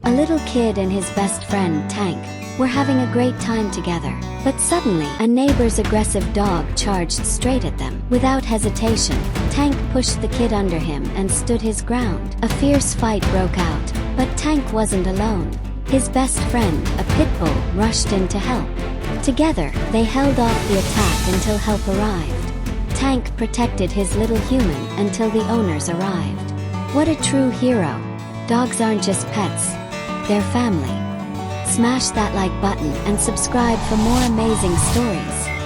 A little kid and his best friend, Tank, were having a great time together. But suddenly, a neighbor's aggressive dog charged straight at them. Without hesitation, Tank pushed the kid under him and stood his ground. A fierce fight broke out, but Tank wasn't alone. His best friend, a pit bull, rushed in to help. Together, they held off the attack until help arrived. Tank protected his little human until the owners arrived. What a true hero. Dogs aren't just pets, they're family. Smash that like button and subscribe for more amazing stories.